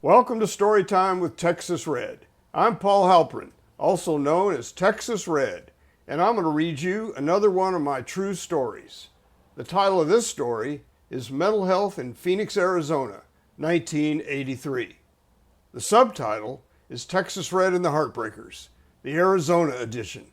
Welcome to Storytime with Texas Red. I'm Paul Halprin, also known as Texas Red, and I'm going to read you another one of my true stories. The title of this story is Mental Health in Phoenix, Arizona, 1983. The subtitle is Texas Red and the Heartbreakers, the Arizona edition.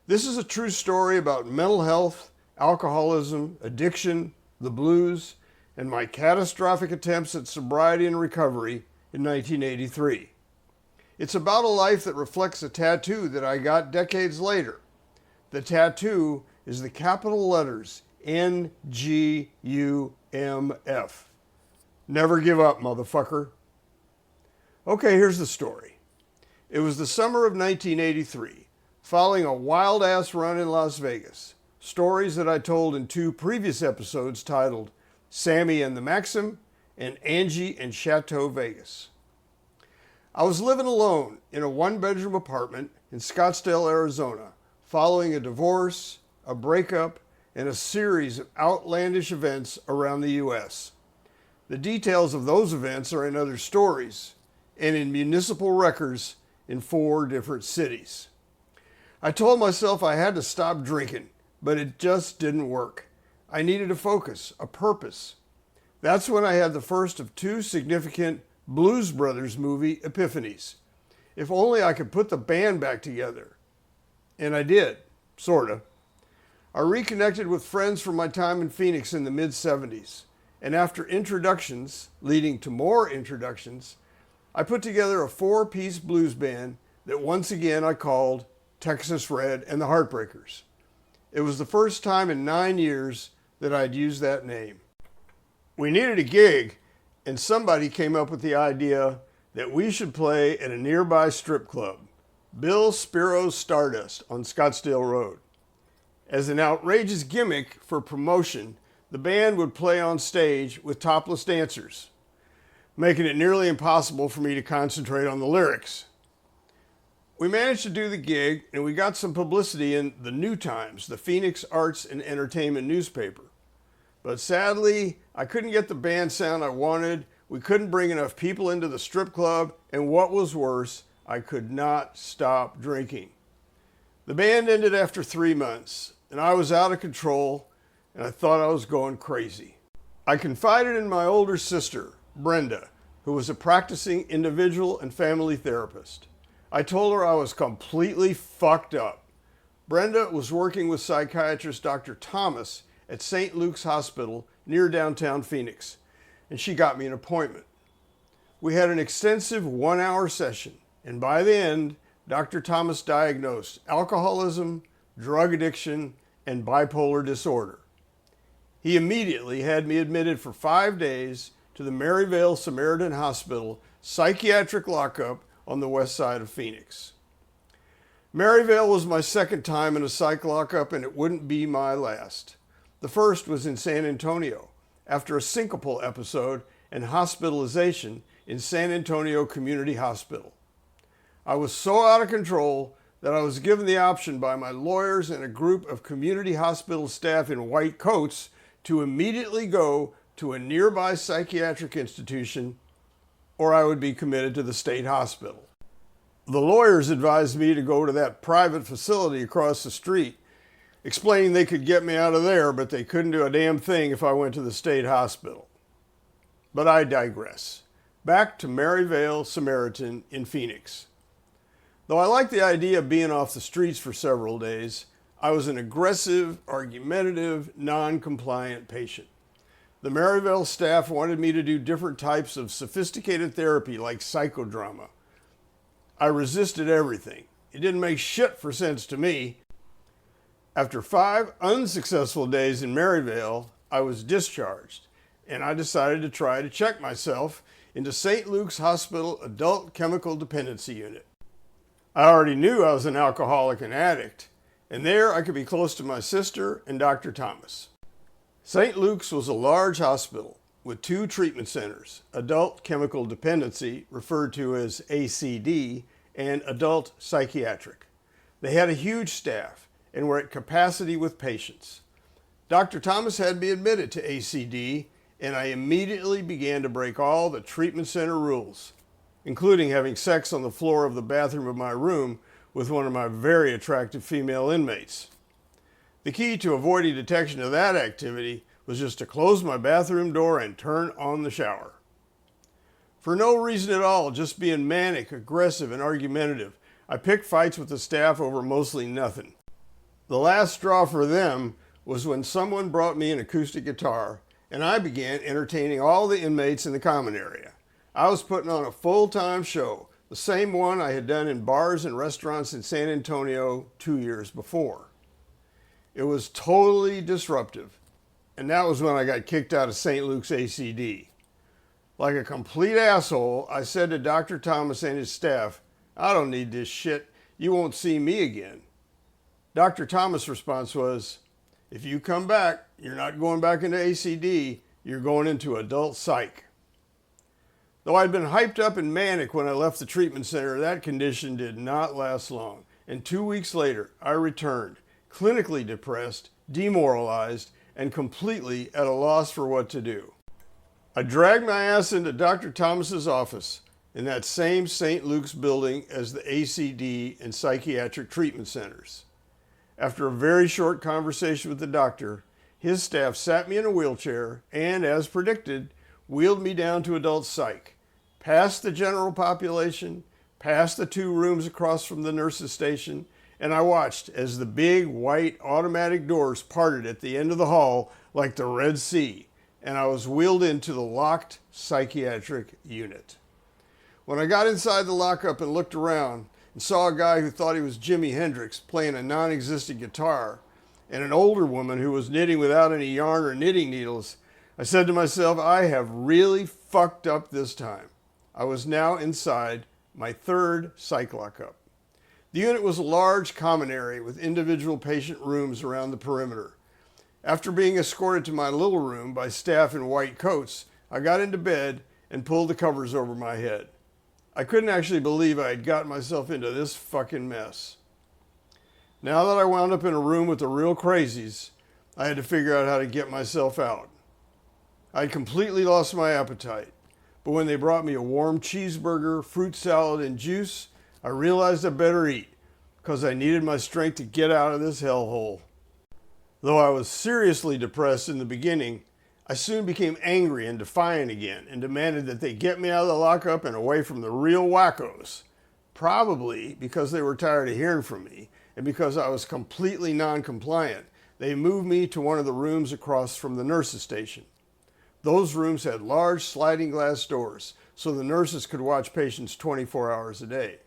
This is a true story about mental health, alcoholism, addiction, the blues, and my catastrophic attempts at sobriety and recovery in 1983. It's about a life that reflects a tattoo that I got decades later. The tattoo is the capital letters NGUMF. Never give up, motherfucker. Okay, here's the story. It was the summer of 1983, following a wild-ass run in Las Vegas. Stories that I told in two previous episodes titled Sammy and the Maxim, and Angie and Chateau Vegas. I was living alone in a one-bedroom apartment in Scottsdale, Arizona, following a divorce, a breakup, and a series of outlandish events around the U.S. The details of those events are in other stories and in municipal records in 4 different cities. I told myself I had to stop drinking, but it just didn't work. I needed a focus, a purpose. That's when I had the first of 2 significant Blues Brothers movie epiphanies. If only I could put the band back together. And I did, sorta. I reconnected with friends from my time in Phoenix in the mid-70s. And after introductions, leading to more introductions, I put together a 4-piece blues band that once again I called Texas Red and the Heartbreakers. It was the first time in 9 years that I'd used that name. We needed a gig, and somebody came up with the idea that we should play at a nearby strip club, Bill Spiro's Stardust on Scottsdale Road. As an outrageous gimmick for promotion, the band would play on stage with topless dancers, making it nearly impossible for me to concentrate on the lyrics. We managed to do the gig, and we got some publicity in the New Times, the Phoenix Arts and Entertainment newspaper. But sadly, I couldn't get the band sound I wanted, we couldn't bring enough people into the strip club, and what was worse, I could not stop drinking. The band ended after 3 months, and I was out of control, and I thought I was going crazy. I confided in my older sister, Brenda, who was a practicing individual and family therapist. I told her I was completely fucked up. Brenda was working with psychiatrist Dr. Thomas at St. Luke's Hospital near downtown Phoenix, and she got me an appointment. We had an extensive 1-hour session, and by the end, Dr. Thomas diagnosed alcoholism, drug addiction, and bipolar disorder. He immediately had me admitted for 5 days to the Maryvale Samaritan Hospital psychiatric lockup on the west side of Phoenix. Maryvale was my second time in a psych lockup, and it wouldn't be my last. The first was in San Antonio, after a syncopal episode and hospitalization in San Antonio Community Hospital. I was so out of control that I was given the option by my lawyers and a group of community hospital staff in white coats to immediately go to a nearby psychiatric institution, or I would be committed to the state hospital. The lawyers advised me to go to that private facility across the street, explaining they could get me out of there, but they couldn't do a damn thing if I went to the state hospital. But I digress. Back to Maryvale Samaritan in Phoenix. Though I liked the idea of being off the streets for several days, I was an aggressive, argumentative, non-compliant patient. The Maryvale staff wanted me to do different types of sophisticated therapy like psychodrama. I resisted everything. It didn't make shit for sense to me. After 5 unsuccessful days in Maryvale, I was discharged, and I decided to try to check myself into St. Luke's Hospital Adult Chemical Dependency Unit. I already knew I was an alcoholic and addict, and there I could be close to my sister and Dr. Thomas. St. Luke's was a large hospital with 2 treatment centers, Adult Chemical Dependency, referred to as ACD, and Adult Psychiatric. They had a huge staff and were at capacity with patients. Dr. Thomas had me admitted to ACD and I immediately began to break all the treatment center rules, including having sex on the floor of the bathroom of my room with one of my very attractive female inmates. The key to avoiding detection of that activity was just to close my bathroom door and turn on the shower. For no reason at all, just being manic, aggressive, and argumentative, I picked fights with the staff over mostly nothing. The last straw for them was when someone brought me an acoustic guitar and I began entertaining all the inmates in the common area. I was putting on a full-time show, the same one I had done in bars and restaurants in San Antonio 2 years before. It was totally disruptive, and that was when I got kicked out of St. Luke's ACD. Like a complete asshole, I said to Dr. Thomas and his staff, "I don't need this shit. You won't see me again." Dr. Thomas' response was, "If you come back, you're not going back into ACD, you're going into adult psych." Though I'd been hyped up and manic when I left the treatment center, that condition did not last long. And 2 weeks later, I returned, clinically depressed, demoralized, and completely at a loss for what to do. I dragged my ass into Dr. Thomas's office in that same St. Luke's building as the ACD and psychiatric treatment centers. After a very short conversation with the doctor, his staff sat me in a wheelchair and, as predicted, wheeled me down to adult psych, past the general population, past the 2 rooms across from the nurses' station, and I watched as the big white automatic doors parted at the end of the hall like the Red Sea, and I was wheeled into the locked psychiatric unit. When I got inside the lockup and looked around and saw a guy who thought he was Jimi Hendrix playing a non-existent guitar and an older woman who was knitting without any yarn or knitting needles, I said to myself, I have really fucked up this time. I was now inside my 3rd psych lockup. The unit was a large common area with individual patient rooms around the perimeter. After being escorted to my little room by staff in white coats, I got into bed and pulled the covers over my head. I couldn't actually believe I had gotten myself into this fucking mess. Now that I wound up in a room with the real crazies, I had to figure out how to get myself out. I'd completely lost my appetite, but when they brought me a warm cheeseburger, fruit salad, and juice, I realized I better eat, because I needed my strength to get out of this hellhole. Though I was seriously depressed in the beginning, I soon became angry and defiant again and demanded that they get me out of the lockup and away from the real wackos. Probably because they were tired of hearing from me and because I was completely non-compliant, they moved me to one of the rooms across from the nurses' station. Those rooms had large sliding glass doors so the nurses could watch patients 24 hours a day.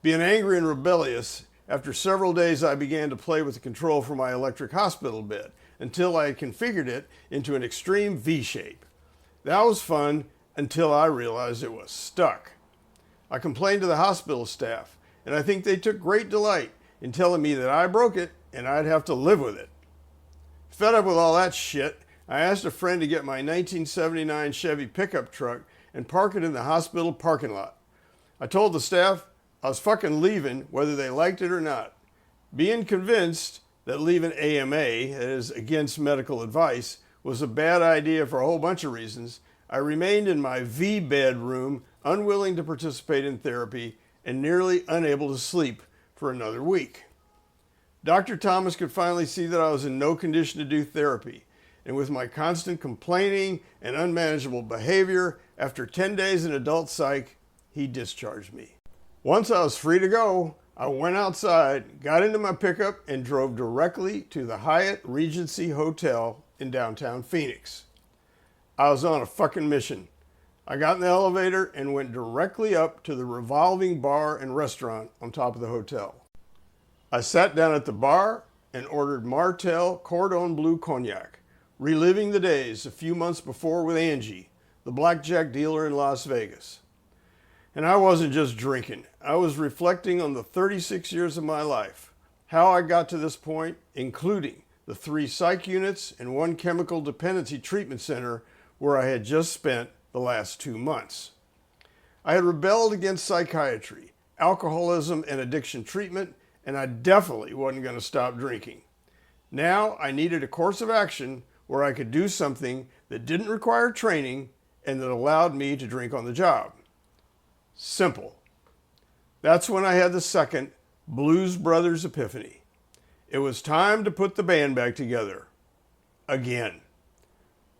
Being angry and rebellious, after several days I began to play with the control for my electric hospital bed until I had configured it into an extreme V shape. That was fun until I realized it was stuck. I complained to the hospital staff, and I think they took great delight in telling me that I broke it and I'd have to live with it. Fed up with all that shit, I asked a friend to get my 1979 Chevy pickup truck and park it in the hospital parking lot. I told the staff I was fucking leaving whether they liked it or not. Being convinced that leaving AMA, that is against medical advice, was a bad idea for a whole bunch of reasons, I remained in my V-bed room, unwilling to participate in therapy and nearly unable to sleep for another week. Dr. Thomas could finally see that I was in no condition to do therapy, and with my constant complaining and unmanageable behavior, after 10 days in adult psych, he discharged me. Once I was free to go, I went outside, got into my pickup, and drove directly to the Hyatt Regency Hotel in downtown Phoenix. I was on a fucking mission. I got in the elevator and went directly up to the revolving bar and restaurant on top of the hotel. I sat down at the bar and ordered Martell Cordon Bleu Cognac, reliving the days a few months before with Angie, the blackjack dealer in Las Vegas. And I wasn't just drinking. I was reflecting on the 36 years of my life, how I got to this point, including the 3 psych units and 1 chemical dependency treatment center where I had just spent the last 2 months. I had rebelled against psychiatry, alcoholism, and addiction treatment, and I definitely wasn't going to stop drinking. Now I needed a course of action where I could do something that didn't require training and that allowed me to drink on the job. Simple. That's when I had the second Blues Brothers epiphany. It was time to put the band back together. Again.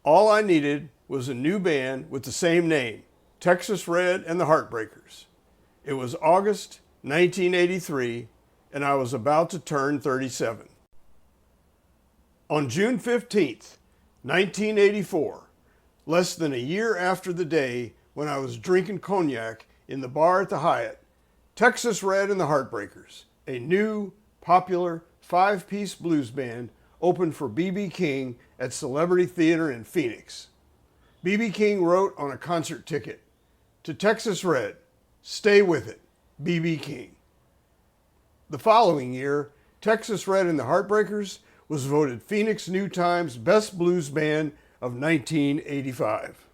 All I needed was a new band with the same name, Texas Red and the Heartbreakers. It was August 1983, and I was about to turn 37. On June 15th, 1984, less than a year after the day when I was drinking cognac in the bar at the Hyatt, Texas Red and the Heartbreakers, a new, popular, five-piece blues band, opened for B.B. King at Celebrity Theater in Phoenix. B.B. King wrote on a concert ticket, "To Texas Red, stay with it, B.B. King." The following year, Texas Red and the Heartbreakers was voted Phoenix New Times Best Blues Band of 1985.